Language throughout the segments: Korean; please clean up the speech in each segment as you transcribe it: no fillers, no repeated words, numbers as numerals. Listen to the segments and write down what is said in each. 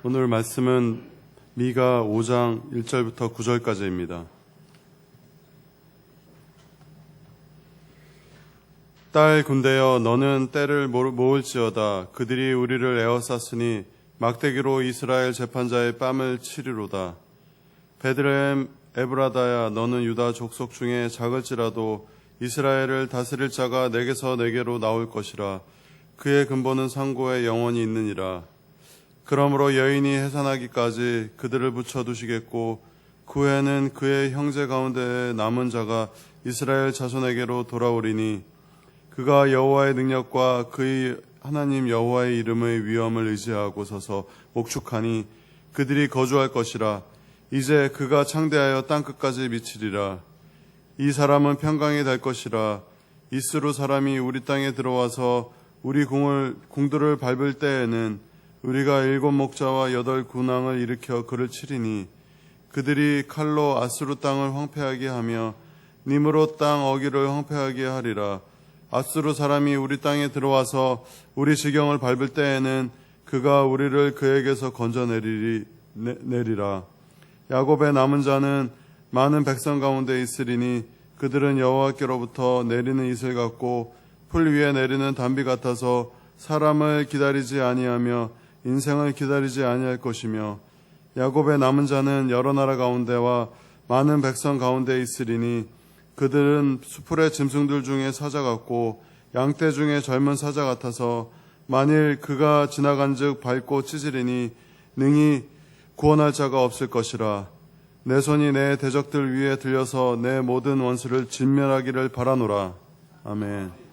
오늘 말씀은 미가 5장 1절부터 9절까지입니다. 딸 군대여, 너는 때를 모을지어다. 그들이 우리를 에워쌌으니 막대기로 이스라엘 재판자의 뺨을 치리로다. 베들레헴 에브라다야, 너는 유다 족속 중에 작을지라도 이스라엘을 다스릴 자가 내게서 내게로 나올 것이라. 그의 근본은 상고에 영원히 있느니라. 그러므로 여인이 해산하기까지 그들을 붙여두시겠고 그 후에는 그의 형제 가운데 남은 자가 이스라엘 자손에게로 돌아오리니 그가 여호와의 능력과 그의 하나님 여호와의 이름의 위엄을 의지하고 서서 목축하니 그들이 거주할 것이라. 이제 그가 창대하여 땅끝까지 미치리라. 이 사람은 평강이 될 것이라. 이스루 사람이 우리 땅에 들어와서 우리 궁들을 밟을 때에는 우리가 7 목자와 8 군왕을 일으켜 그를 치리니 그들이 칼로 아스루 땅을 황폐하게 하며 니므롯 땅 어기를 황폐하게 하리라. 아스루 사람이 우리 땅에 들어와서 우리 지경을 밟을 때에는 그가 우리를 그에게서 건져내리라. 야곱의 남은 자는 많은 백성 가운데 있으리니 그들은 여호와께로부터 내리는 이슬 같고 풀 위에 내리는 단비 같아서 사람을 기다리지 아니하며 인생을 기다리지 아니할 것이며 야곱의 남은 자는 여러 나라 가운데와 많은 백성 가운데 있으리니 그들은 수풀의 짐승들 중에 사자 같고 양떼 중에 젊은 사자 같아서 만일 그가 지나간즉 밟고 찢으리니 능히 구원할 자가 없을 것이라. 내 손이 내 대적들 위에 들려서 내 모든 원수를 진멸하기를 바라노라. 아멘.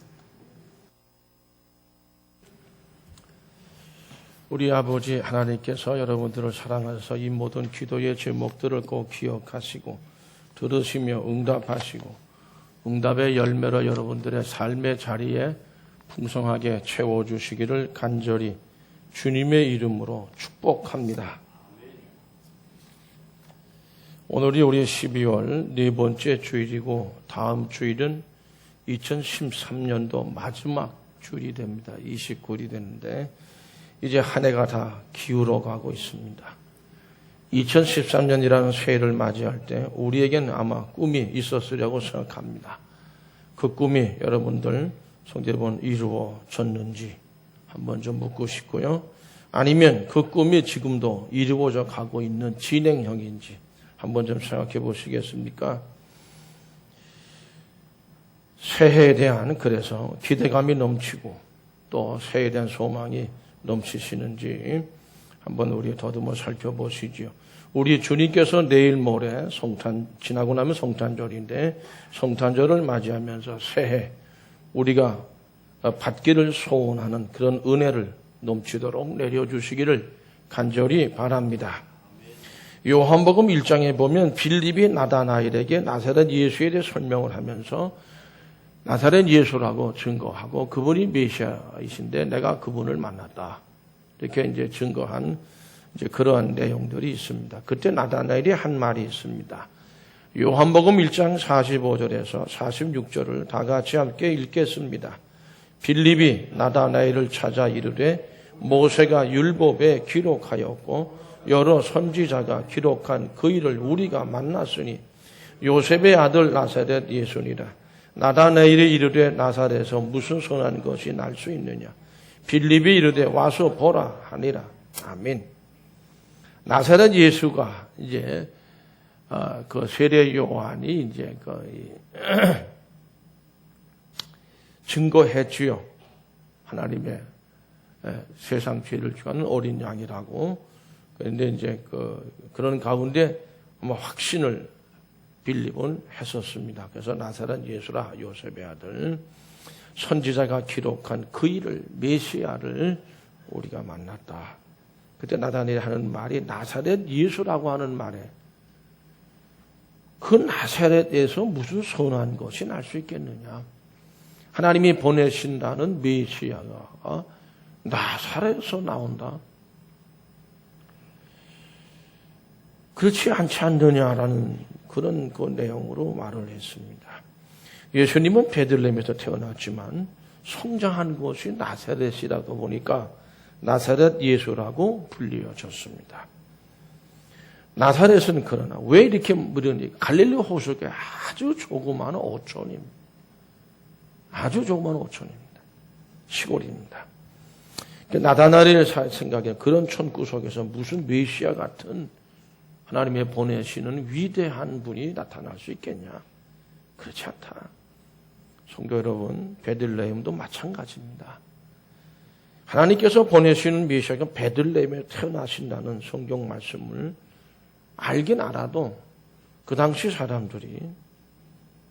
우리 아버지 하나님께서 여러분들을 사랑하셔서 이 모든 기도의 제목들을 꼭 기억하시고 들으시며 응답하시고 응답의 열매로 여러분들의 삶의 자리에 풍성하게 채워주시기를 간절히 주님의 이름으로 축복합니다. 오늘이 우리 12월 네 번째 주일이고 다음 주일은 2013년도 마지막 주일이 됩니다. 29일이 되는데 이제 한 해가 다 기울어 가고 있습니다. 2013년이라는 새해를 맞이할 때 우리에겐 아마 꿈이 있었으리라고 생각합니다. 그 꿈이 여러분들 성대본 이루어졌는지 한번 좀 묻고 싶고요. 아니면 그 꿈이 지금도 이루어져 가고 있는 진행형인지 한번 좀 생각해 보시겠습니까? 새해에 대한 그래서 기대감이 넘치고 또 새해에 대한 소망이 넘치시는지 한번 우리 더듬어 살펴보시죠. 우리 주님께서 내일 모레 지나고 나면 성탄절인데 성탄절을 맞이하면서 새해 우리가 받기를 소원하는 그런 은혜를 넘치도록 내려주시기를 간절히 바랍니다. 요한복음 1장에 보면 빌립이 나다나엘에게 나사렛 예수에 대해 설명을 하면서 나사렛 예수라고 증거하고 그분이 메시아이신데 내가 그분을 만났다. 이렇게 이제 증거한 이제 그러한 내용들이 있습니다. 그때 나다나엘이 한 말이 있습니다. 요한복음 1장 45절에서 46절을 다 같이 함께 읽겠습니다. 빌립이 나다나엘을 찾아 이르되 모세가 율법에 기록하였고 여러 선지자가 기록한 그 일을 우리가 만났으니 요셉의 아들 나사렛 예수니라. 나다나엘이 이르되 나사렛에서 무슨 선한 것이 날 수 있느냐. 빌립이 이르되 와서 보라 하니라. 아멘. 나사렛 예수가 이제 그 세례 요한이 이제 증거했지요. 하나님의 세상 죄를 지하는 어린 양이라고. 그런데 이제 그런 가운데 아마 확신을 빌립은 했었습니다. 그래서 나사렛 예수라 요셉의 아들 선지자가 기록한 그 일을 메시아를 우리가 만났다. 그때 나다나엘이 하는 말이 나사렛 예수라고 하는 말에 그 나사렛에서 무슨 선한 것이 날 수 있겠느냐. 하나님이 보내신다는 메시아가 나사렛에서 나온다. 그렇지 않지 않느냐라는 그런 그 내용으로 말을 했습니다. 예수님은 베들레헴에서 태어났지만 성장한 곳이 나사렛이라고 보니까 나사렛 예수라고 불리어졌습니다. 나사렛은 그러나 왜 이렇게 무료니? 갈릴리 호수에 아주 조그마한 어촌입니다. 아주 조그마한 어촌입니다. 시골입니다. 나다나엘의 생각에 그런 촌구석에서 무슨 메시아 같은 하나님의 보내시는 위대한 분이 나타날 수 있겠냐? 그렇지 않다. 성도 여러분, 베들레헴도 마찬가지입니다. 하나님께서 보내시는 메시아가 베들레헴에 태어나신다는 성경 말씀을 알긴 알아도 그 당시 사람들이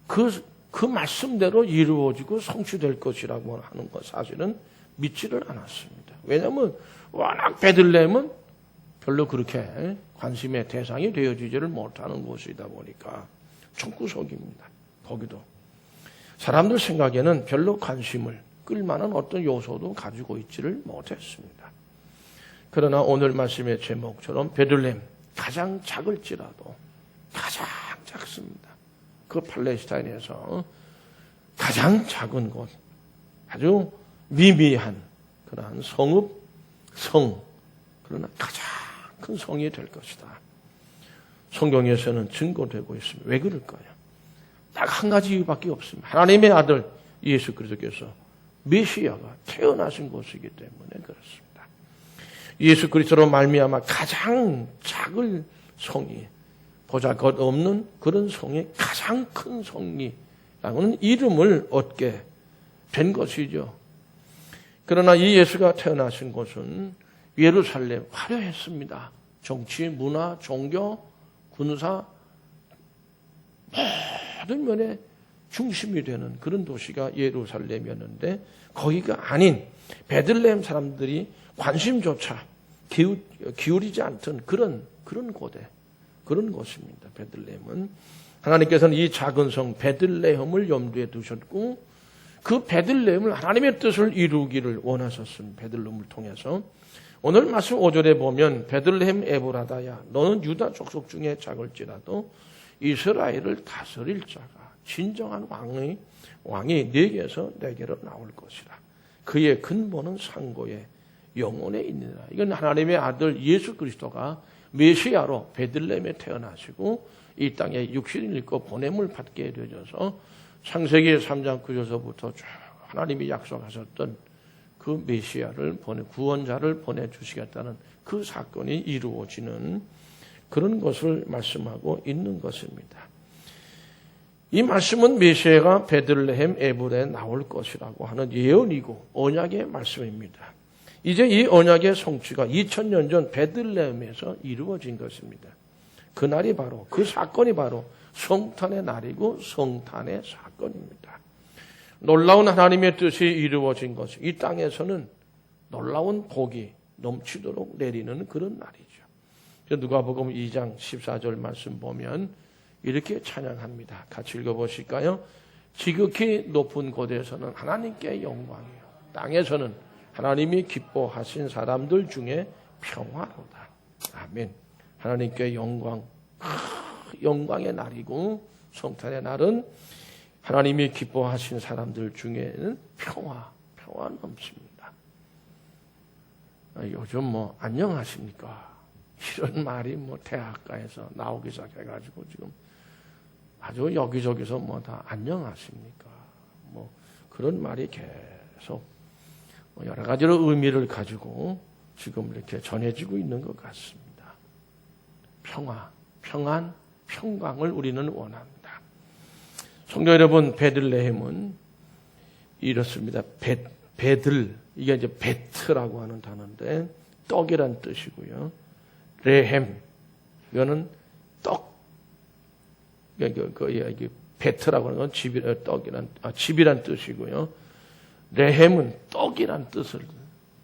그 말씀대로 이루어지고 성취될 것이라고 하는 것 사실은 믿지를 않았습니다. 왜냐하면 워낙 베들레헴은 별로 그렇게 관심의 대상이 되어지지를 못하는 곳이다 보니까 총구석입니다. 거기도 사람들 생각에는 별로 관심을 끌만한 어떤 요소도 가지고 있지를 못했습니다. 그러나 오늘 말씀의 제목처럼 베들레헴 가장 작을지라도 가장 작습니다. 그 팔레스타인에서 가장 작은 곳, 아주 미미한 그러한 성, 그러나 가장 큰 성이 될 것이다. 성경에서는 증거되고 있습니다. 왜 그럴까요? 딱 한 가지 이유밖에 없습니다. 하나님의 아들 예수 그리스도께서 메시아가 태어나신 곳이기 때문에 그렇습니다. 예수 그리스도로 말미암아 가장 작은 성이 보잘것없는 그런 성이 가장 큰 성이라는 이름을 얻게 된 것이죠. 그러나 이 예수가 태어나신 곳은 예루살렘 화려했습니다. 정치, 문화, 종교, 군사 모든 면에 중심이 되는 그런 도시가 예루살렘이었는데 거기가 아닌 베들레헴 사람들이 관심조차 기울이지 않던 그런 고대, 그런 곳입니다. 베들레헴은 하나님께서는 이 작은 성 베들레헴을 염두에 두셨고 그 베들레헴을 하나님의 뜻을 이루기를 원하셨습니다. 베들레헴을 통해서 오늘 말씀 5절에 보면 베들레헴 에브라다야 너는 유다 족속 중에 작을지라도 이스라엘을 다스릴 자가 진정한 왕이 네게서 내게로 나올 것이라. 그의 근본은 상고의 영혼에 있느니라. 이건 하나님의 아들 예수 그리스도가 메시아로 베들레헴에 태어나시고 이 땅에 육신을 입고 보냄을 받게 되어서 창세기 3장 9절서부터 쭉 하나님이 약속하셨던 그 메시아를 구원자를 보내주시겠다는 그 사건이 이루어지는 그런 것을 말씀하고 있는 것입니다. 이 말씀은 메시아가 베들레헴 에브라에 나올 것이라고 하는 예언이고 언약의 말씀입니다. 이제 이 언약의 성취가 2000년 전 베들레헴에서 이루어진 것입니다. 그날이 바로 그 사건이 바로 성탄의 날이고 성탄의 사건입니다. 놀라운 하나님의 뜻이 이루어진 것, 이 땅에서는 놀라운 복이 넘치도록 내리는 그런 날이죠. 누가복음 2장 14절 말씀 보면 이렇게 찬양합니다. 같이 읽어보실까요? 지극히 높은 곳에서는 하나님께 영광이요 땅에서는 하나님이 기뻐하신 사람들 중에 평화로다. 아멘. 하나님께 영광의 날이고 성탄의 날은 하나님이 기뻐하신 사람들 중에는 평화 넘칩니다. 요즘 안녕하십니까? 이런 말이 대학가에서 나오기 시작해가지고 지금 아주 여기저기서 다 안녕하십니까? 그런 말이 계속 여러 가지로 의미를 가지고 지금 이렇게 전해지고 있는 것 같습니다. 평안, 평강을 우리는 원합니다. 성도 여러분, 베들레헴은 이렇습니다. 베들, 이게 이제 베트라고 하는 단어인데 떡이란 뜻이고요. 레헴, 이거는 떡. 베트라고 하는 건 집이란 뜻이고요. 레헴은 떡이란 뜻을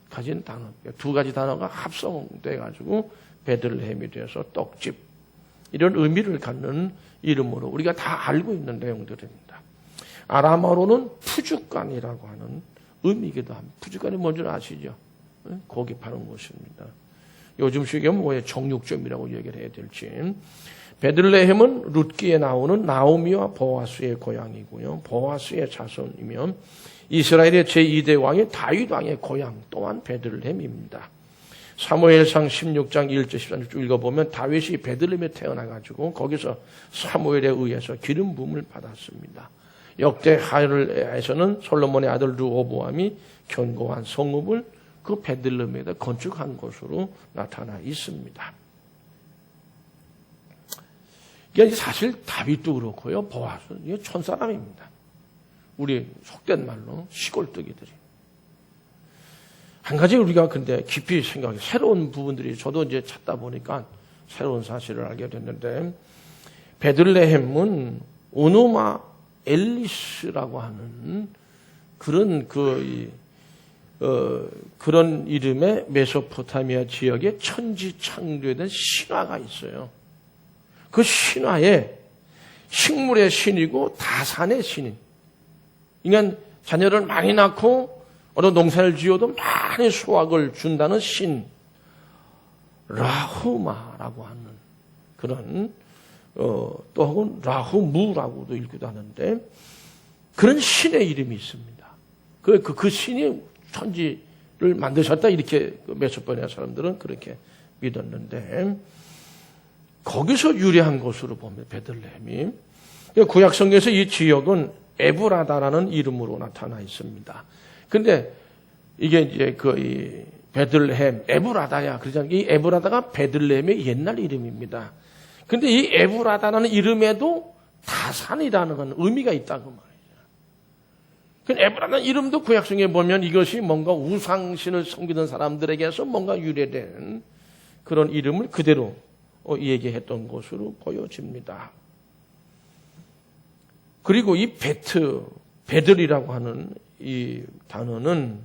가진 단어. 두 가지 단어가 합성돼가지고 베들레헴이 돼서 떡집. 이런 의미를 갖는 이름으로 우리가 다 알고 있는 내용들입니다. 아람어로는 푸주간이라고 하는 의미이기도 합니다. 푸주간이 뭔지 아시죠? 고기 파는 곳입니다. 요즘 시기에 뭐에 정육점이라고 얘기를 해야 될지. 베들레헴은 룻기에 나오는 나오미와 보아스의 고향이고요. 보아스의 자손이며 이스라엘의 제2대 왕이 다윗 왕의 고향 또한 베들레헴입니다. 사무엘상 16장 1절 13절 쭉 읽어보면 다윗이 베들레헴에 태어나가지고 거기서 사무엘에 의해서 기름 부음을 받았습니다. 역대 하엘에서는 솔로몬의 아들 르호보암이 견고한 성읍을 그 베들레헴에다 건축한 것으로 나타나 있습니다. 이게 사실 다윗도 그렇고요. 보아스 이게 촌사람입니다. 우리 속된 말로 시골뜨기들이. 한 가지 우리가 근데 깊이 생각해 새로운 부분들이 저도 이제 찾다 보니까 새로운 사실을 알게 됐는데 베들레헴은 오노마 엘리스라고 하는 그런 그런 이름의 메소포타미아 지역에 천지창조에 대한 신화가 있어요. 그 신화에 식물의 신이고 다산의 신인. 그러니까 자녀를 많이 낳고 어떤 농사를 지어도 많이 수확을 준다는 신 라후마라고 하는 그런 또 혹은 라후무라고도 읽기도 하는데 그런 신의 이름이 있습니다. 그 신이 천지를 만드셨다 이렇게 메소포타미아 사람들은 그렇게 믿었는데 거기서 유래한 것으로 보면 베들레헴이 구약 성경에서 이 지역은 에브라다라는 이름으로 나타나 있습니다. 근데 이게 이제 이 베들레헴 에브라다야 그러잖아요. 이 에브라다가 베들레헴의 옛날 이름입니다. 근데 이 에브라다라는 이름에도 다산이라는 건 의미가 있다고 말이죠. 그 에브라다는 이름도 구약 성경에 보면 이것이 뭔가 우상신을 섬기던 사람들에게서 뭔가 유래된 그런 이름을 그대로 얘기했던 것으로 보여집니다. 그리고 이 베들이라고 하는 이 단어는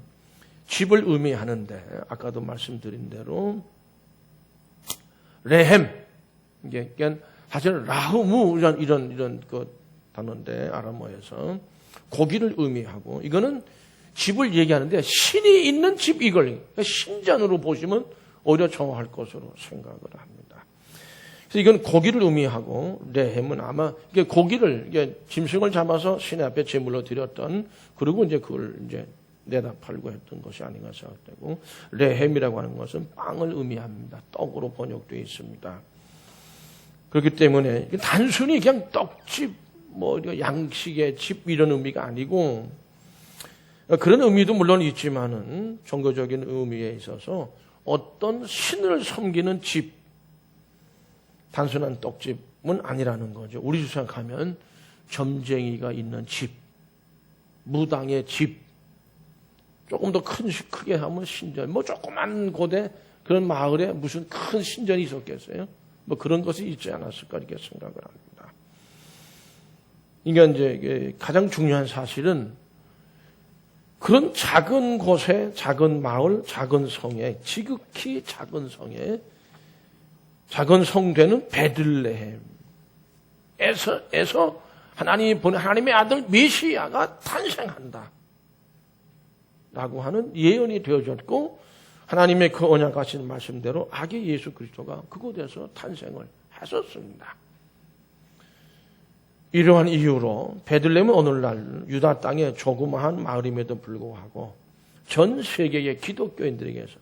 집을 의미하는데 아까도 말씀드린 대로 레헴 이게 사실 라흐무 이런 그 단어인데 아람어에서 고기를 의미하고 이거는 집을 얘기하는데 신이 있는 집 이걸 신전으로 보시면 오히려 정확할 것으로 생각을 합니다. 그래서 이건 고기를 의미하고 레헴은 아마 이게 고기를 이게 짐승을 잡아서 신의 앞에 제물로 드렸던 그리고 이제 그걸 이제 내다 팔고 했던 것이 아닌가 생각되고 레헴이라고 하는 것은 빵을 의미합니다. 떡으로 번역되어 있습니다. 그렇기 때문에 단순히 그냥 떡집 뭐 양식의 집 이런 의미가 아니고 그런 의미도 물론 있지만은 종교적인 의미에 있어서 어떤 신을 섬기는 집 단순한 떡집은 아니라는 거죠. 우리 생각하면 점쟁이가 있는 집, 무당의 집, 조금 더 크게 하면 신전, 뭐 조그만 곳에 그런 마을에 무슨 큰 신전이 있었겠어요? 뭐 그런 것이 있지 않았을까 이렇게 생각을 합니다. 그러니까 이제 가장 중요한 사실은 그런 작은 곳에, 작은 마을, 작은 성에, 지극히 작은 성에, 작은 성되는 베들레헴에서 하나님이 보낸 하나님의 아들 메시아가 탄생한다. 라고 하는 예언이 되어졌고 하나님의 그 언약하신 말씀대로 아기 예수 그리스도가 그곳에서 탄생을 했었습니다. 이러한 이유로 베들레헴은 오늘날 유다 땅의 조그마한 마을임에도 불구하고 전 세계의 기독교인들에게서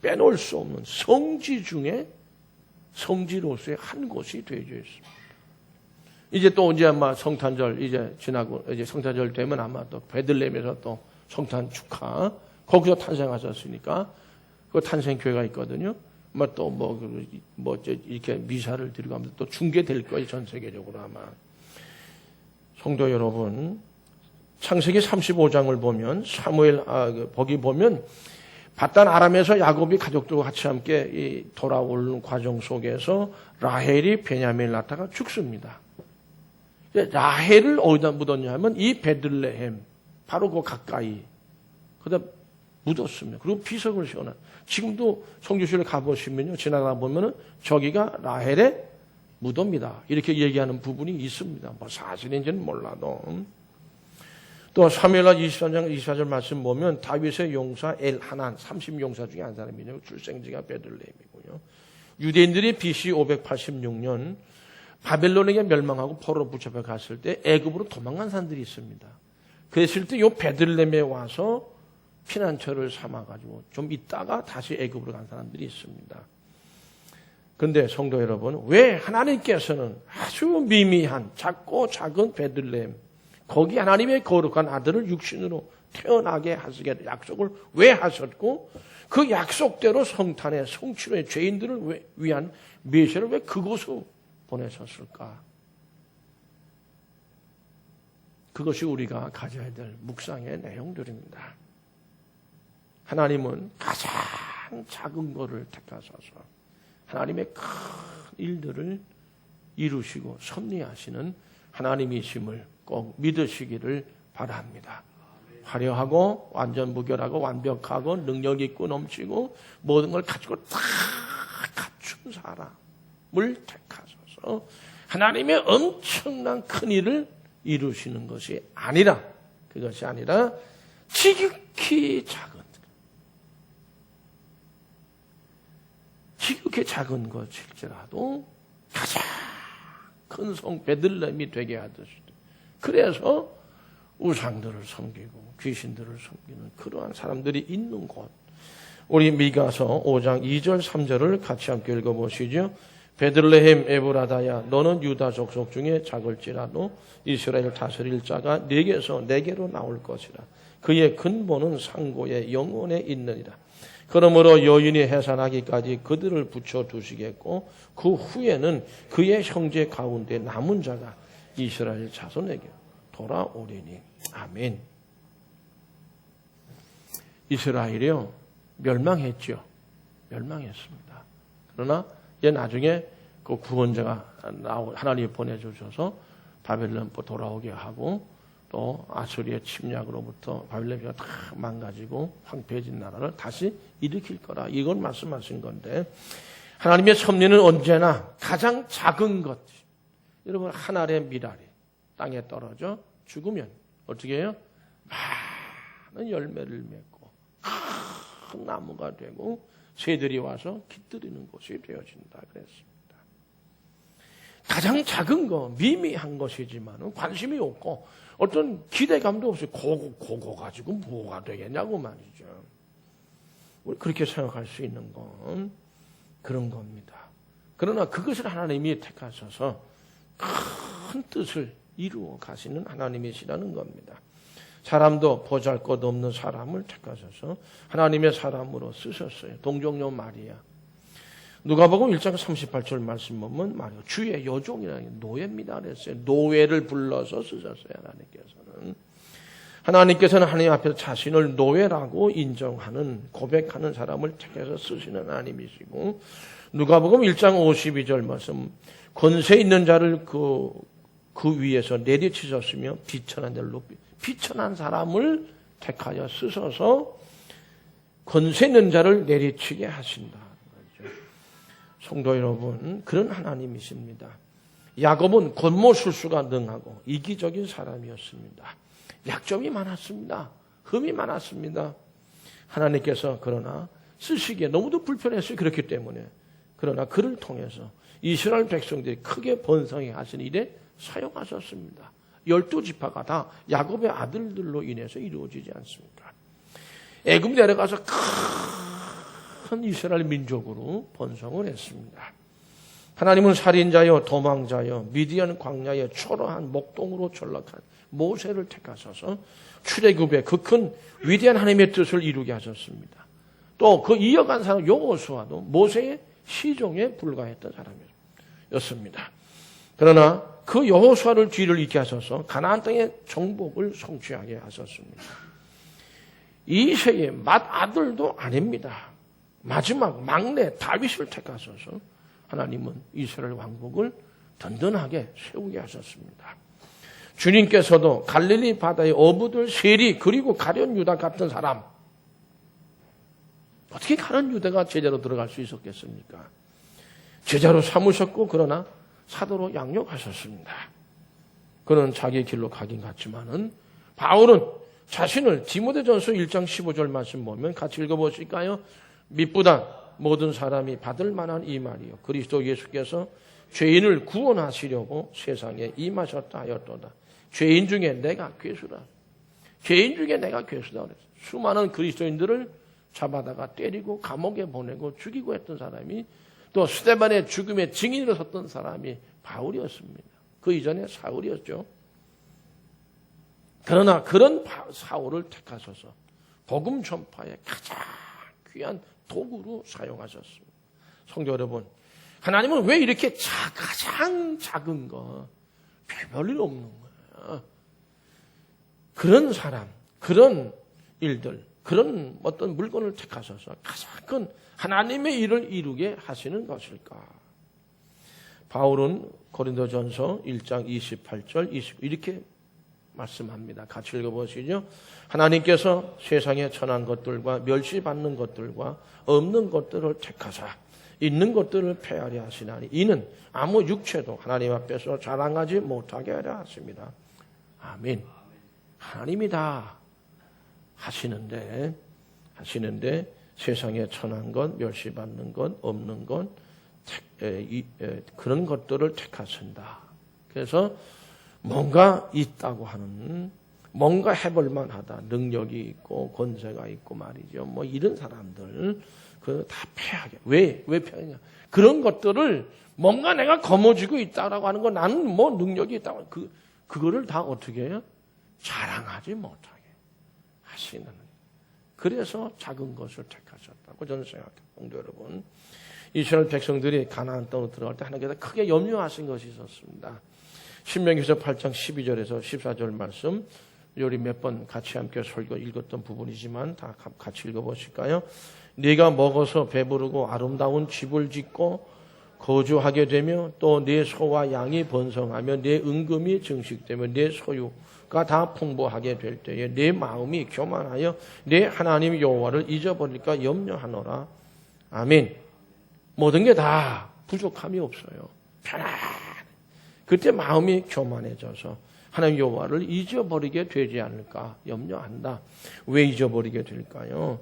빼놓을 수 없는 성지 중에 성지로서의 한 곳이 되어져 있습니다. 이제 또 이제 아마 성탄절 이제 지나고 이제 성탄절 되면 아마 또 베들레헴에서 또 성탄 축하 거기서 탄생하셨으니까 그 탄생교회가 있거든요. 아마 또 뭐 이렇게 미사를 드리고 하면서 또 중계될 거예요. 전 세계적으로 아마. 성도 여러분, 창세기 35장을 보면 사무엘 거기 보면 바단 아람에서 야곱이 가족들과 같이 함께 돌아오는 과정 속에서 라헬이 베냐민을 낳다가 죽습니다. 라헬을 어디다 묻었냐 하면 이 베들레헴 바로 그 가까이 그다 묻었습니다. 그리고 비석을 세워놔. 지금도 성지순례 가보시면요, 지나가 보면은 저기가 라헬의 무덤이다. 이렇게 얘기하는 부분이 있습니다. 뭐 사실인지는 몰라도. 또 사무엘하 23장 24절 말씀 보면 다윗의 용사 엘하난 30용사 중에 한 사람이죠. 출생지가 베들레헴이고요. 유대인들이 BC 586년 바벨론에게 멸망하고 포로로 붙잡혀 갔을 때 애굽으로 도망간 사람들이 있습니다. 그랬을 때 요 베들레헴에 와서 피난처를 삼아가지고 좀 있다가 다시 애굽으로 간 사람들이 있습니다. 그런데 성도 여러분, 왜 하나님께서는 아주 미미한 작고 작은 베들레헴, 거기 하나님의 거룩한 아들을 육신으로 태어나게 하시게 약속을 왜 하셨고, 그 약속대로 성탄의 성취로의 죄인들을 위한 메시아를 왜 그곳으로 보내셨을까? 그것이 우리가 가져야 될 묵상의 내용들입니다. 하나님은 가장 작은 것을 택하셔서 하나님의 큰 일들을 이루시고 섭리하시는 하나님이심을 꼭 믿으시기를 바랍니다. 화려하고 완전 무결하고 완벽하고 능력 있고 넘치고 모든 걸 가지고 다 갖춘 사람을 택하셔서 하나님의 엄청난 큰 일을 이루시는 것이 아니라, 그것이 아니라 지극히 작은 것일지라도 가장 큰 성 베들레헴이 되게 하듯이, 그래서 우상들을 섬기고 귀신들을 섬기는 그러한 사람들이 있는 곳. 우리 미가서 5장 2절 3절을 같이 함께 읽어보시죠. 베들레헴 에브라다야, 너는 유다 족속 중에 작을지라도 이스라엘 다스릴 자가 네게서 네게로 나올 것이라. 그의 근본은 상고의 영원에 있느니라. 그러므로 여인이 해산하기까지 그들을 붙여두시겠고 그 후에는 그의 형제 가운데 남은 자가 이스라엘 자손에게 돌아오리니. 아멘. 이스라엘이요, 멸망했죠. 멸망했습니다. 그러나 얘 나중에 그 구원자가 하나님이 보내주셔서 바벨론으로 돌아오게 하고, 또 아수리의 침략으로부터 바벨론이 다 망가지고 황폐해진 나라를 다시 일으킬 거라, 이걸 말씀하신 건데, 하나님의 섭리는 언제나 가장 작은 것. 여러분, 한 알의 밀알이 땅에 떨어져 죽으면 어떻게 해요? 많은 열매를 맺고 큰 나무가 되고 새들이 와서 깃들이는 곳이 되어진다 그랬습니다. 가장 작은 거, 미미한 것이지만 관심이 없고 어떤 기대감도 없이 그거 가지고 뭐가 되겠냐고 말이죠. 우리 그렇게 생각할 수 있는 건 그런 겁니다. 그러나 그것을 하나님이 택하셔서 큰 뜻을 이루어 가시는 하나님이시라는 겁니다. 사람도 보잘것없는 사람을 택하셔서 하나님의 사람으로 쓰셨어요. 동정녀 마리아. 누가복음 1장 38절 말씀 보면 마리아 주의 여종이라는 노예입니다 그랬어요. 노예를 불러서 쓰셨어요. 하나님께서는 하나님 앞에서 자신을 노예라고 인정하는, 고백하는 사람을 택해서 쓰시는 하나님이시고, 누가복음 1장 52절 말씀, 권세 있는 자를 그 위에서 내리치셨으며 비천한 자를 높이, 비천한 사람을 택하여 쓰셔서 권세 있는 자를 내리치게 하신다. 성도 여러분, 그런 하나님이십니다. 야곱은 권모술수가 능하고 이기적인 사람이었습니다. 약점이 많았습니다. 흠이 많았습니다. 하나님께서 그러나 쓰시기에 너무도 불편했어요. 그렇기 때문에. 그러나 그를 통해서 이스라엘 백성들이 크게 번성해 하신 일에 사용하셨습니다. 12지파가 다 야곱의 아들들로 인해서 이루어지지 않습니까? 애굽 내려가서 큰 이스라엘 민족으로 번성을 했습니다. 하나님은 살인자여 도망자여 미디안 광야에 초라한 목동으로 전락한 모세를 택하셔서 출애굽의 그 큰 위대한 하나님의 뜻을 이루게 하셨습니다. 또 그 이어간 사람 여호수아도 모세의 시종에 불과했던 사람이었습니다. 그러나 그 여호수아를 뒤를 잇게 하셔서 가나안 땅의 정복을 성취하게 하셨습니다. 이새의 맏아들도 아닙니다. 마지막 막내 다윗을 택하셔서 하나님은 이스라엘 왕국을 든든하게 세우게 하셨습니다. 주님께서도 갈릴리 바다의 어부들 세리 그리고 가룟 유다 같은 사람, 어떻게 가룟 유다가 제자로 들어갈 수 있었겠습니까? 제자로 삼으셨고 그러나 사도로 양육하셨습니다. 그는 자기 길로 가긴 갔지만은 바울은 자신을 디모데전서 1장 15절 말씀 보면 같이 읽어보실까요? 미쁘다 모든 사람이 받을 만한 이 말이요 그리스도 예수께서 죄인을 구원하시려고 세상에 임하셨다 하였도다. 죄인 중에 내가 괴수라. 죄인 중에 내가 괴수다 그랬어요. 수많은 그리스도인들을 잡아다가 때리고 감옥에 보내고 죽이고 했던 사람이, 또 스데반의 죽음의 증인으로 섰던 사람이 바울이었습니다. 그 이전에 사울이었죠. 그러나 그런 사울을 택하셔서 복음 전파에 가장 귀한 도구로 사용하셨습니다. 성도 여러분, 하나님은 왜 이렇게 가장 작은 거, 별일 없는 거야. 그런 사람, 그런 일들, 그런 어떤 물건을 택하셔서 가장 큰 하나님의 일을 이루게 하시는 것일까? 바울은 고린도전서 1장 28절, 29 이렇게 말씀합니다. 같이 읽어보시죠. 하나님께서 세상에 천한 것들과 멸시받는 것들과 없는 것들을 택하사 있는 것들을 폐하려 하시나니 이는 아무 육체도 하나님 앞에서 자랑하지 못하게 하려 하십니다. 아멘. 하나님이 다 하시는데 세상에 천한 것, 멸시받는 것, 없는 것, 그런 것들을 택하신다. 그래서 뭔가 있다고 하는, 뭔가 해볼 만하다, 능력이 있고 권세가 있고 말이죠. 뭐 이런 사람들 그 다 폐하게. 왜 폐하냐? 그런 것들을 뭔가 내가 거머쥐고 있다라고 하는 거, 나는 뭐 능력이 있다고, 그거를 다 어떻게 해요? 자랑하지 못하게 하시는. 그래서 작은 것을 택하셨다고 저는 생각해요. 성도 여러분, 이스라엘 백성들이 가나안 땅으로 들어갈 때 하나님께서 크게 염려하신 것이 있었습니다. 신명기서 8장 12절에서 14절 말씀, 우리 몇 번 같이 함께 설교 읽었던 부분이지만 다 같이 읽어보실까요? 네가 먹어서 배부르고 아름다운 집을 짓고 거주하게 되며 또 네 소와 양이 번성하며 네 은금이 증식되며 네 소유가 다 풍부하게 될 때에 네 마음이 교만하여 네 하나님 여호와를 잊어버릴까 염려하노라. 아멘. 모든 게 다 부족함이 없어요. 편안. 그때 마음이 교만해져서 하나님 여호와를 잊어버리게 되지 않을까 염려한다. 왜 잊어버리게 될까요?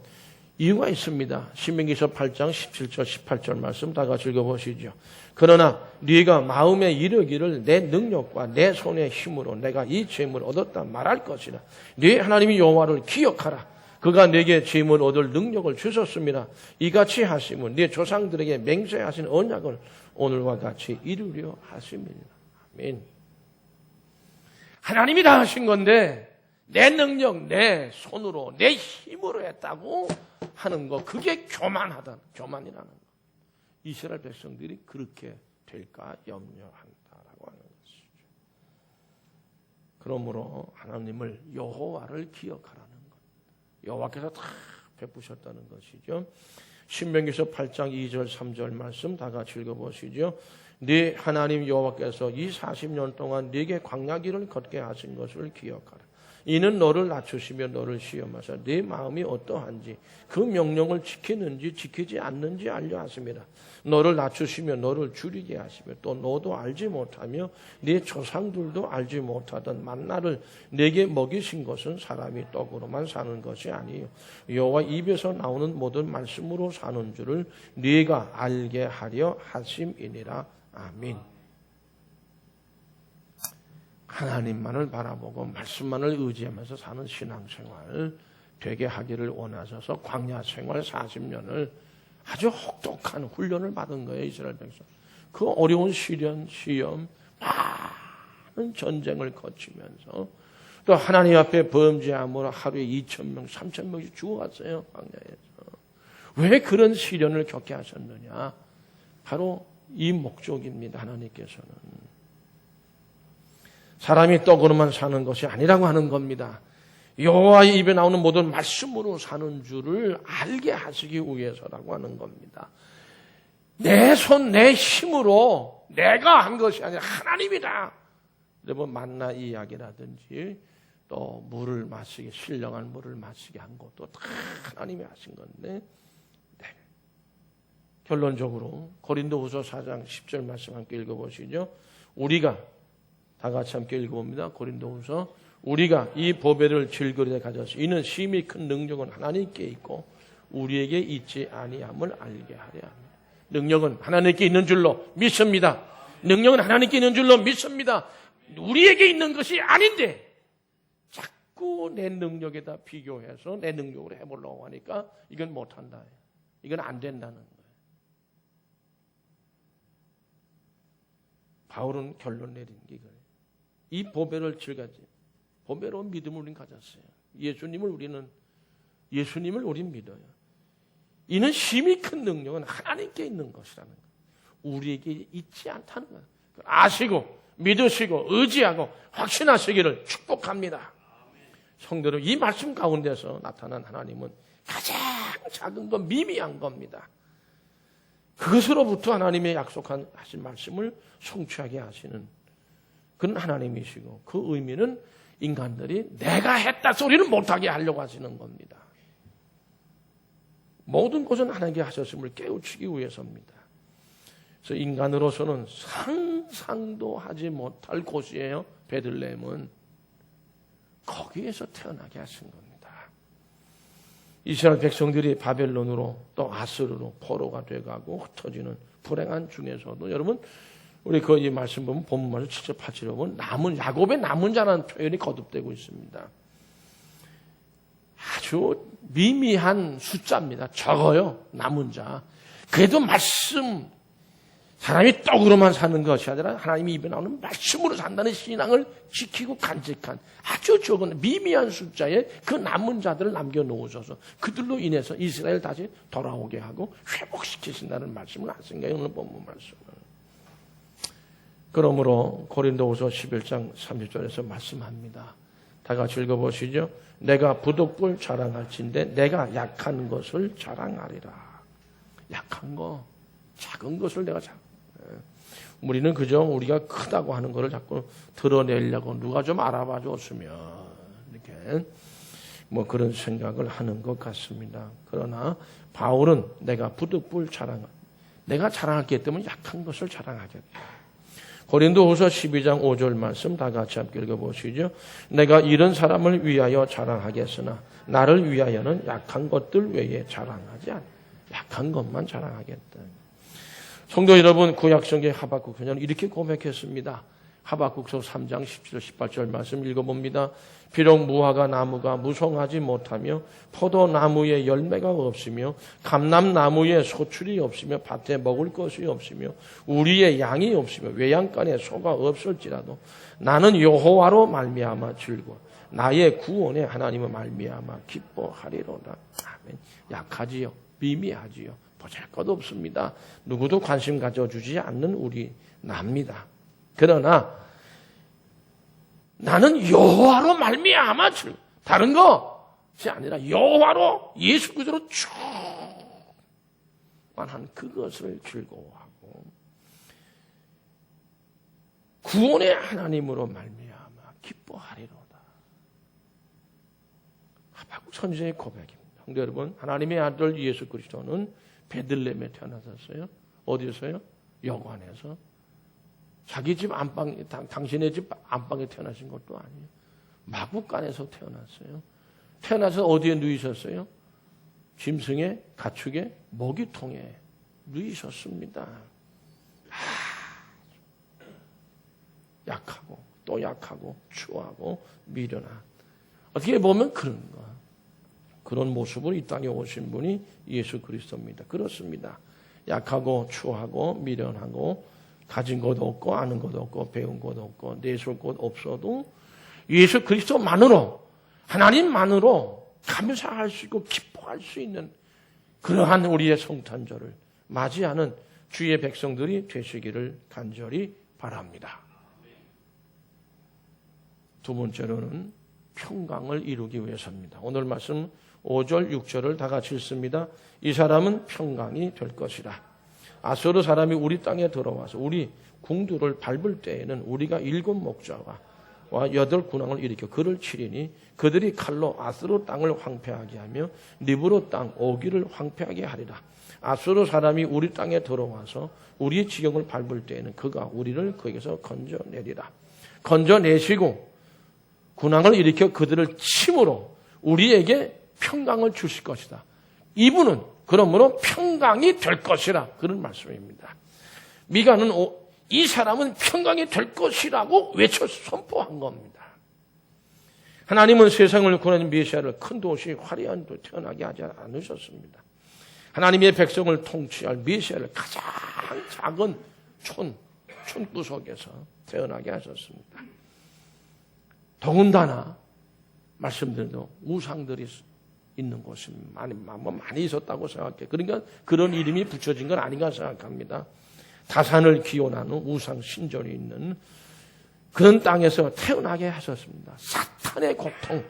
이유가 있습니다. 신명기서 8장 17절 18절 말씀 다 같이 읽어보시죠. 그러나 네가 마음에 이르기를 내 능력과 내 손의 힘으로 내가 이 재물을 얻었다 말할 것이라. 네 하나님 여호와를 기억하라. 그가 내게 재물 얻을 능력을 주셨습니다. 이같이 하심은 네 조상들에게 맹세하신 언약을 오늘과 같이 이루려 하심이니라. 아멘. 하나님이 다 하신 건데 내 능력, 내 손으로, 내 힘으로 했다고 하는 거, 그게 교만이라는 거. 이스라엘 백성들이 그렇게 될까 염려한다라고 하는 것이죠. 그러므로 하나님을 여호와를 기억하라는 것. 여호와께서 다 베푸셨다는 것이죠. 신명기서 8장 2절 3절 말씀 다 같이 읽어보시죠. 네 하나님 여호와께서 이 40년 동안 네게 광야 길을 걷게 하신 것을 기억하라. 이는 너를 낮추시며 너를 시험하사 네 마음이 어떠한지 그 명령을 지키는지 지키지 않는지 알려 하십니다. 너를 낮추시며 너를 줄이게 하시며 또 너도 알지 못하며 네 조상들도 알지 못하던 만나를 내게 먹이신 것은 사람이 떡으로만 사는 것이 아니요 여호와 입에서 나오는 모든 말씀으로 사는 줄을 네가 알게 하려 하심이니라. 아멘. 하나님만을 바라보고 말씀만을 의지하면서 사는 신앙생활 되게 하기를 원하셔서 광야 생활 40년을 아주 혹독한 훈련을 받은 거예요. 이스라엘 백성. 그 어려운 시련, 시험, 많은 전쟁을 거치면서 또 하나님 앞에 범죄함으로 하루에 2,000명, 3,000명씩 죽어갔어요. 광야에서. 왜 그런 시련을 겪게 하셨느냐? 바로 이 목적입니다. 하나님께서는. 사람이 떡으로만 사는 것이 아니라고 하는 겁니다. 여호와의 입에 나오는 모든 말씀으로 사는 줄을 알게 하시기 위해서라고 하는 겁니다. 내 손, 내 힘으로 내가 한 것이 아니라 하나님이다. 여러분 만나 이야기라든지 또 물을 마시게, 신령한 물을 마시게 한 것도 다 하나님이 하신 건데, 네. 결론적으로 고린도후서 4장 10절 말씀 함께 읽어보시죠. 우리가 다 같이 함께 읽어봅니다. 고린도후서. 우리가 이 보배를 질그릇에 가져서 이는 심히 큰 능력은 하나님께 있고 우리에게 있지 아니함을 알게 하려 합니다. 능력은 하나님께 있는 줄로 믿습니다. 능력은 하나님께 있는 줄로 믿습니다. 우리에게 있는 것이 아닌데 자꾸 내 능력에다 비교해서 내 능력으로 해보려고 하니까 이건 못한다. 이건 안 된다는 거예요. 바울은 결론 내린 게 이거예요. 이 보배를 즐가지. 보배로운 믿음을 우리는 가졌어요. 예수님을 우리는 믿어요. 이는 심히 큰 능력은 하나님께 있는 것이라는 거예요. 우리에게 있지 않다는 거예요. 아시고 믿으시고 의지하고 확신하시기를 축복합니다. 성도들, 이 말씀 가운데서 나타난 하나님은 가장 작은 것, 미미한 겁니다. 그것으로부터 하나님의 약속하신 말씀을 성취하게 하시는 그런 하나님이시고, 그 의미는 인간들이 내가 했다 소리는 못하게 하려고 하시는 겁니다. 모든 것은 하나님께 하셨음을 깨우치기 위해서입니다. 그래서 인간으로서는 상상도 하지 못할 곳이에요. 베들레헴은. 거기에서 태어나게 하신 겁니다. 이스라엘 백성들이 바벨론으로 또 아스르로 포로가 돼가고 흩어지는 불행한 중에서도, 여러분 우리 그 이 말씀 보면 본문을 직접 파지려 보면 야곱의 남은 자라는 표현이 거듭되고 있습니다. 아주 미미한 숫자입니다. 적어요. 남은 자. 그래도 말씀, 사람이 떡으로만 사는 것이 아니라 하나님이 입에 나오는 말씀으로 산다는 신앙을 지키고 간직한 아주 적은 미미한 숫자의 그 남은 자들을 남겨놓으셔서 그들로 인해서 이스라엘 다시 돌아오게 하고 회복시키신다는 말씀을 하신 거예요. 오늘 본문 말씀을. 그러므로 고린도후서 11장 30절에서 말씀합니다. 다 같이 읽어보시죠. 내가 부득불 자랑할진대 내가 약한 것을 자랑하리라. 약한 거, 작은 것을 내가 우리는 그저 우리가 크다고 하는 것을 자꾸 드러내려고 누가 좀 알아봐 줬으면 이렇게 그런 생각을 하는 것 같습니다. 그러나 바울은 내가 부득불 내가 자랑할 게 때문에 약한 것을 자랑하겠다. 고린도후서 12장 5절 말씀 다 같이 함께 읽어보시죠. 내가 이런 사람을 위하여 자랑하겠으나 나를 위하여는 약한 것들 외에 자랑하지 않아. 약한 것만 자랑하겠다. 성도 여러분, 구약성경 하박국 선지자는 이렇게 고백했습니다. 하박국서 3장 17절 18절 말씀 읽어봅니다. 비록 무화과 나무가 무성하지 못하며 포도나무에 열매가 없으며 감람나무에 소출이 없으며 밭에 먹을 것이 없으며 우리의 양이 없으며 외양간에 소가 없을지라도 나는 여호와로 말미암아 즐거워 나의 구원의 하나님을 말미암아 기뻐하리로다. 아멘. 약하지요. 미미하지요. 보잘것 없습니다. 누구도 관심 가져주지 않는 우리 납니다. 그러나 나는 여호와로 말미암아 다른 것이 아니라 여호와로 예수 그리스도로 충만한 그것을 즐거워하고 구원의 하나님으로 말미암아 기뻐하리로다. 하박국 선지자의 고백입니다. 성도 여러분, 하나님의 아들 예수 그리스도는 베들레헴에 태어나셨어요. 어디서요? 여관에서. 자기 집 안방, 당신의 집 안방에 태어나신 것도 아니에요. 마구간에서 태어났어요. 태어나서 어디에 누이셨어요? 짐승의 가축의 먹이통에 누이셨습니다. 약하고 또 약하고 추하고 미련한, 어떻게 보면 그런 모습으로 이 땅에 오신 분이 예수 그리스도입니다. 그렇습니다. 약하고 추하고 미련하고 가진 것도 없고 아는 것도 없고 배운 것도 없고 내세울 것 없어도 예수 그리스도만으로, 하나님만으로 감사할 수 있고 기뻐할 수 있는 그러한 우리의 성탄절을 맞이하는 주의 백성들이 되시기를 간절히 바랍니다. 두 번째로는 평강을 이루기 위해서입니다. 오늘 말씀 5절 6절을 다 같이 읽습니다. 이 사람은 평강이 될 것이라. 아수르 사람이 우리 땅에 들어와서 우리 궁두를 밟을 때에는 우리가 7 목자와 8 군왕을 일으켜 그를 치리니 그들이 칼로 아수르 땅을 황폐하게 하며 니브로 땅 오기를 황폐하게 하리라. 아수르 사람이 우리 땅에 들어와서 우리의 지경을 밟을 때에는 그가 우리를 거기서 건져내리라. 건져내시고 군왕을 일으켜 그들을 침으로 우리에게 평강을 주실 것이다. 이분은 그러므로 평강이 될 것이라, 그런 말씀입니다. 미가는 이 사람은 평강이 될 것이라고 외쳐 선포한 겁니다. 하나님은 세상을 구하는 메시아를 큰 도시 화려한 도 태어나게 하지 않으셨습니다. 하나님의 백성을 통치할 메시아를 가장 작은 촌구석에서 태어나게 하셨습니다. 더군다나 말씀드려도 우상들이 있는 곳이 많이 있었다고 생각해요. 그러니까 그런 이름이 붙여진 건 아닌가 생각합니다. 다산을 기원하는 우상 신전이 있는 그런 땅에서 태어나게 하셨습니다. 사탄의 고통,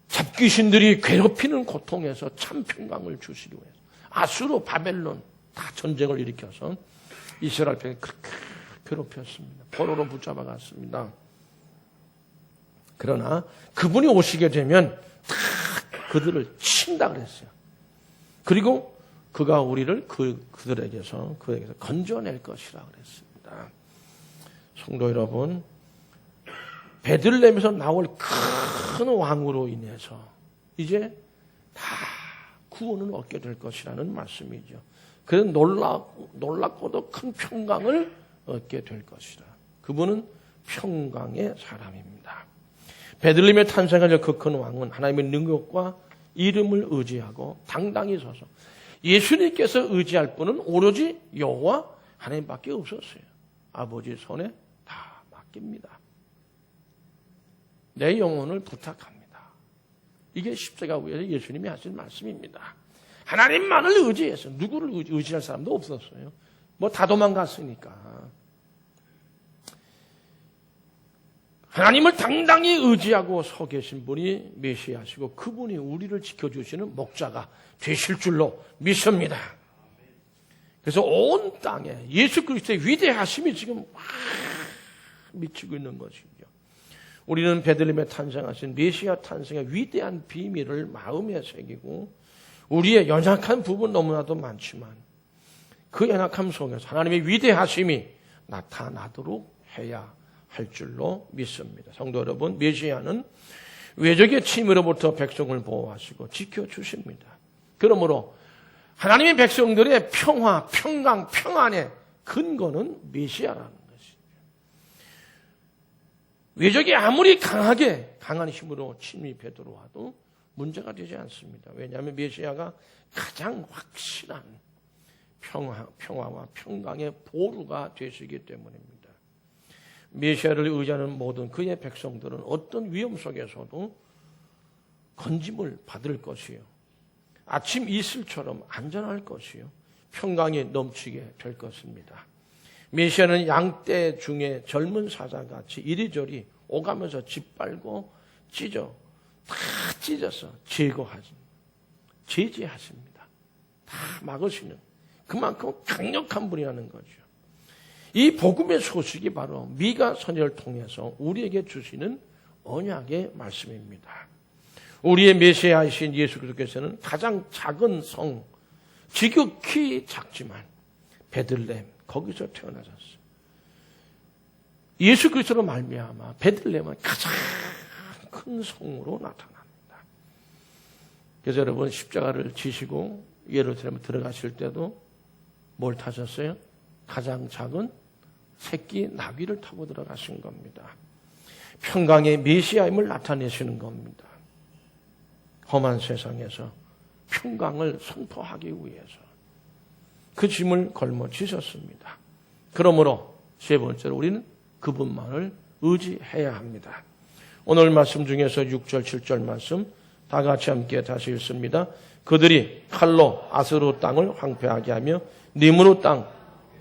잡귀신들이 괴롭히는 고통에서 참 평강을 주시기 위해서 아수르, 바벨론 다 전쟁을 일으켜서 이스라엘 백성을 그렇게 괴롭혔습니다. 포로로 붙잡아갔습니다. 그러나 그분이 오시게 되면 다 그들을 친다 그랬어요. 그리고 그가 우리를 그들에게서 건져낼 것이라 그랬습니다. 성도 여러분, 베들레헴에서 나올 큰 왕으로 인해서 이제 다 구원을 얻게 될 것이라는 말씀이죠. 그래서 놀랍고도 큰 평강을 얻게 될 것이라. 그분은 평강의 사람입니다. 베들레헴에 탄생한 그 큰 왕은 하나님의 능력과 이름을 의지하고 당당히 서서 예수님께서 의지할 분은 오로지 여호와 하나님밖에 없었어요. 아버지 손에 다 맡깁니다. 내 영혼을 부탁합니다. 이게 십자가 위에서 예수님이 하신 말씀입니다. 하나님만을 의지해서 누구를 의지할 사람도 없었어요. 뭐 다 도망갔으니까. 하나님을 당당히 의지하고 서 계신 분이 메시아시고 그분이 우리를 지켜주시는 목자가 되실 줄로 믿습니다. 그래서 온 땅에 예수 그리스도의 위대하심이 지금 미치고 있는 것이죠. 우리는 베들레헴에 탄생하신 메시아 탄생의 위대한 비밀을 마음에 새기고 우리의 연약한 부분 너무나도 많지만 그 연약함 속에서 하나님의 위대하심이 나타나도록 해야 할 줄로 믿습니다. 성도 여러분, 메시아는 외적의 침으로부터 백성을 보호하시고 지켜주십니다. 그러므로 하나님의 백성들의 평화, 평강, 평안의 근거는 메시아라는 것이죠. 외적이 아무리 강한 힘으로 침입해 들어와도 문제가 되지 않습니다. 왜냐하면 메시아가 가장 확실한 평화와 평강의 보루가 되시기 때문입니다. 메시아를 의지하는 모든 그의 백성들은 어떤 위험 속에서도 건짐을 받을 것이요. 아침 이슬처럼 안전할 것이요. 평강이 넘치게 될 것입니다. 메시아는 양떼 중에 젊은 사자같이 이리저리 오가면서 짓밟고 다 찢어서 제지하십니다. 다 막으시는 그만큼 강력한 분이라는 거죠. 이 복음의 소식이 바로 미가 선지자를 통해서 우리에게 주시는 언약의 말씀입니다. 우리의 메시아이신 예수 그리스도께서는 가장 작은 성, 지극히 작지만 베들레헴 거기서 태어나셨어요. 예수 그리스도로 말미암아 베들레헴은 가장 큰 성으로 나타납니다. 그래서 여러분 십자가를 지시고 예루살렘에 들어가실 때도 뭘 타셨어요? 가장 작은 새끼 나귀를 타고 들어가신 겁니다. 평강의 메시아임을 나타내시는 겁니다. 험한 세상에서 평강을 선포하기 위해서 그 짐을 걸머지셨습니다. 그러므로 세 번째로 우리는 그분만을 의지해야 합니다. 오늘 말씀 중에서 6절, 7절 말씀 다 같이 함께 다시 읽습니다. 그들이 칼로 아수르 땅을 황폐하게 하며 니므로 땅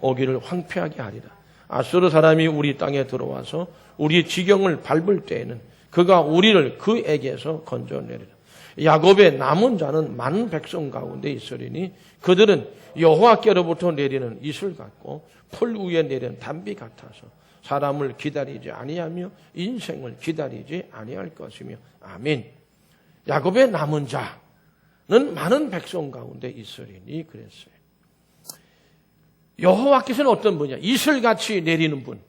오기를 황폐하게 하리라. 아수르 사람이 우리 땅에 들어와서 우리 지경을 밟을 때에는 그가 우리를 그에게서 건져내리라. 야곱의 남은 자는 많은 백성 가운데 있으리니 그들은 여호와께로부터 내리는 이슬 같고 풀 위에 내리는 담비 같아서 사람을 기다리지 아니하며 인생을 기다리지 아니할 것이며 아멘. 야곱의 남은 자는 많은 백성 가운데 있으리니 그랬어요. 여호와께서는 어떤 분이냐? 이슬같이 내리는 분,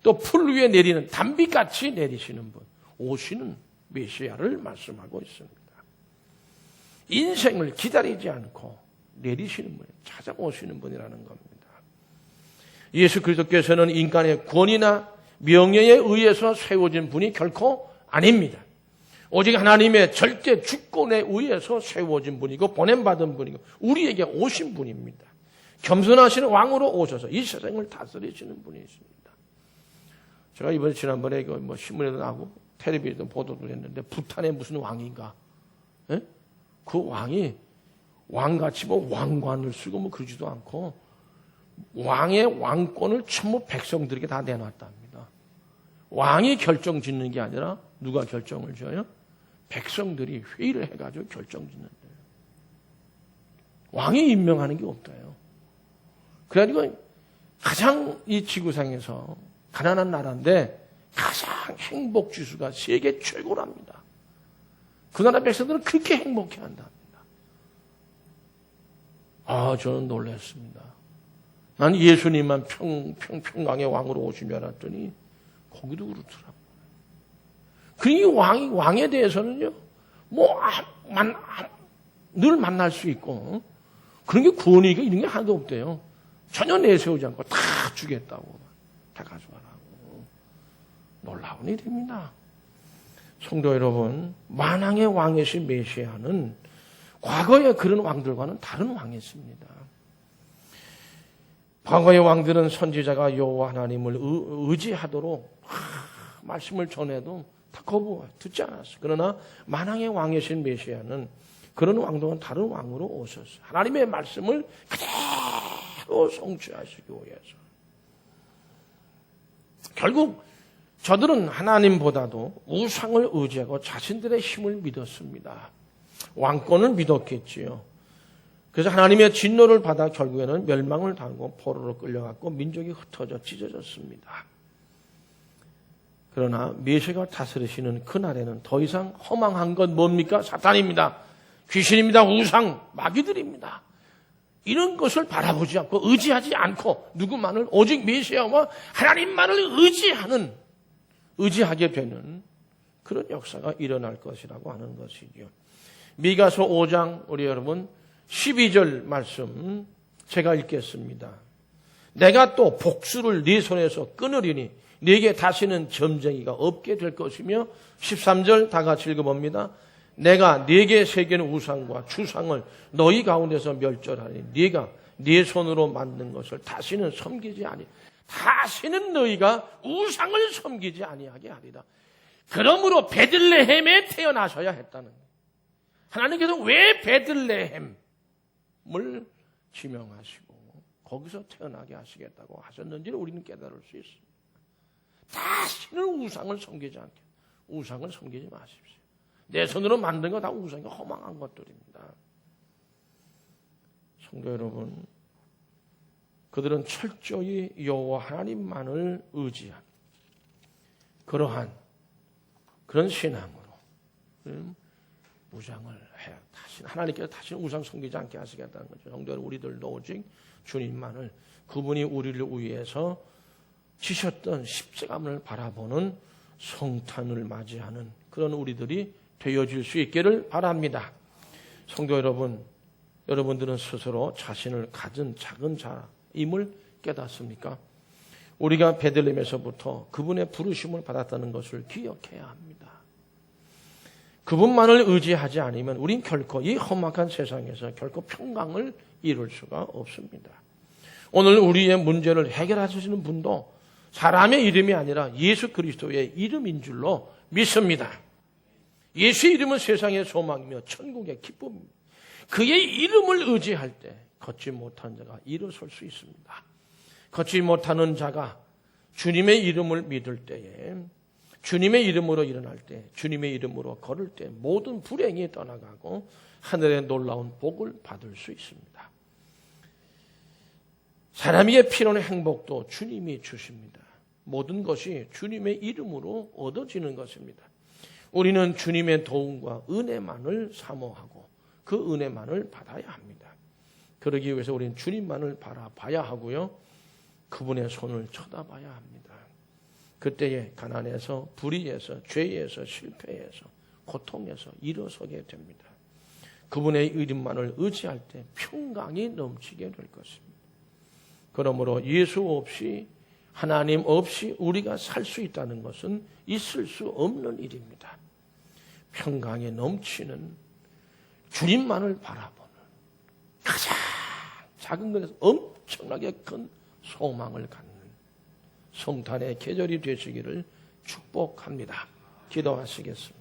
또 풀 위에 내리는 담비같이 내리시는 분, 오시는 메시아를 말씀하고 있습니다. 인생을 기다리지 않고 내리시는 분, 찾아오시는 분이라는 겁니다. 예수 그리스도께서는 인간의 권위나 명예에 의해서 세워진 분이 결코 아닙니다. 오직 하나님의 절대 주권에 의해서 세워진 분이고 보냄받은 분이고 우리에게 오신 분입니다. 겸손하신 왕으로 오셔서 이 세상을 다스리시는 분이십니다. 제가 지난번에 신문에도 나오고 텔레비전에도 보도도 했는데 부탄에 무슨 왕인가? 예? 그 왕이 왕같이 왕관을 쓰고 그러지도 않고 왕의 왕권을 전부 백성들에게 다 내놨답니다. 왕이 결정 짓는 게 아니라 누가 결정을 져요? 백성들이 회의를 해가지고 결정 짓는데요. 왕이 임명하는 게 없대요. 그래가지고 가장 이 지구상에서 가난한 나라인데 가장 행복 지수가 세계 최고랍니다. 그 나라 백성들은 그렇게 행복해 한답니다. 저는 놀랐습니다. 난 예수님만 평강의 왕으로 오신 줄 알았더니 거기도 그렇더라고요. 그러니 왕에 대해서는요, 늘 만날 수 있고, 그런 게 권위가 이런 게 하나도 없대요. 전혀 내세우지 않고 다 주겠다고, 다 가져가라고. 놀라운 일입니다. 성도 여러분, 만왕의 왕이신 메시아는 과거의 그런 왕들과는 다른 왕이었습니다. 과거의 왕들은 선지자가 여호와 하나님을 의지하도록 말씀을 전해도 다 듣지 않았어요. 그러나 만왕의 왕이신 메시아는 그런 왕들과는 다른 왕으로 오셨어요. 하나님의 말씀을 그대로 성취하시기 위해서. 결국 저들은 하나님보다도 우상을 의지하고 자신들의 힘을 믿었습니다. 왕권을 믿었겠지요. 그래서 하나님의 진노를 받아 결국에는 멸망을 당하고 포로로 끌려갔고 민족이 흩어져 찢어졌습니다. 그러나 메시아가 다스리시는 그날에는 더 이상 허망한 건 뭡니까? 사탄입니다. 귀신입니다. 우상, 마귀들입니다. 이런 것을 바라보지 않고 의지하지 않고 누구만을 오직 메시아와 하나님만을 의지하게 되는 그런 역사가 일어날 것이라고 하는 것이죠. 미가서 5장 우리 여러분 12절 말씀 제가 읽겠습니다. 내가 또 복수를 네 손에서 끊으리니 네게 다시는 점쟁이가 없게 될 것이며 13절 다 같이 읽어봅니다. 내가 네게 새긴 우상과 주상을 너희 가운데서 멸절하니 네가 네 손으로 만든 것을 다시는 섬기지 아니 다시는 너희가 우상을 섬기지 아니하게 하리라. 그러므로 베들레헴에 태어나셔야 했다는 거예요. 하나님께서 왜 베들레헴을 지명하시고 거기서 태어나게 하시겠다고 하셨는지를 우리는 깨달을 수 있습니다. 다시는 우상을 섬기지 않게. 우상을 섬기지 마십시오. 내 손으로 만든 거 다 우상이 허망한 것들입니다. 성도 여러분, 그들은 철저히 여호와 하나님만을 의지한 그러한 그런 신앙으로 무장을 해야 하나님께서 다시는 우상 섬기지 않게 하시겠다는 거죠. 성도 여러분, 우리들도 오직 주님만을 그분이 우리를 위해서 지셨던 십자가를 바라보는 성탄을 맞이하는 그런 우리들이 되어질 수 있기를 바랍니다. 성도 여러분, 여러분들은 스스로 자신을 가진 작은 자임을 깨닫습니까? 우리가 베들레헴에서부터 그분의 부르심을 받았다는 것을 기억해야 합니다. 그분만을 의지하지 않으면 우린 결코 이 험악한 세상에서 결코 평강을 이룰 수가 없습니다. 오늘 우리의 문제를 해결하시는 분도 사람의 이름이 아니라 예수 그리스도의 이름인 줄로 믿습니다. 예수의 이름은 세상의 소망이며 천국의 기쁨입니다. 그의 이름을 의지할 때 걷지 못한 자가 일어설 수 있습니다. 걷지 못하는 자가 주님의 이름을 믿을 때에 주님의 이름으로 일어날 때 주님의 이름으로 걸을 때 모든 불행이 떠나가고 하늘의 놀라운 복을 받을 수 있습니다. 사람에게 필요한 행복도 주님이 주십니다. 모든 것이 주님의 이름으로 얻어지는 것입니다. 우리는 주님의 도움과 은혜만을 사모하고 그 은혜만을 받아야 합니다. 그러기 위해서 우리는 주님만을 바라봐야 하고요. 그분의 손을 쳐다봐야 합니다. 그때에 가난에서 불의에서 죄에서 실패에서 고통에서 일어서게 됩니다. 그분의 이름만을 의지할 때 평강이 넘치게 될 것입니다. 그러므로 예수 없이 하나님 없이 우리가 살 수 있다는 것은 있을 수 없는 일입니다. 평강에 넘치는 주님만을 바라보는 가장 작은 것에서 엄청나게 큰 소망을 갖는 성탄의 계절이 되시기를 축복합니다. 기도하시겠습니다.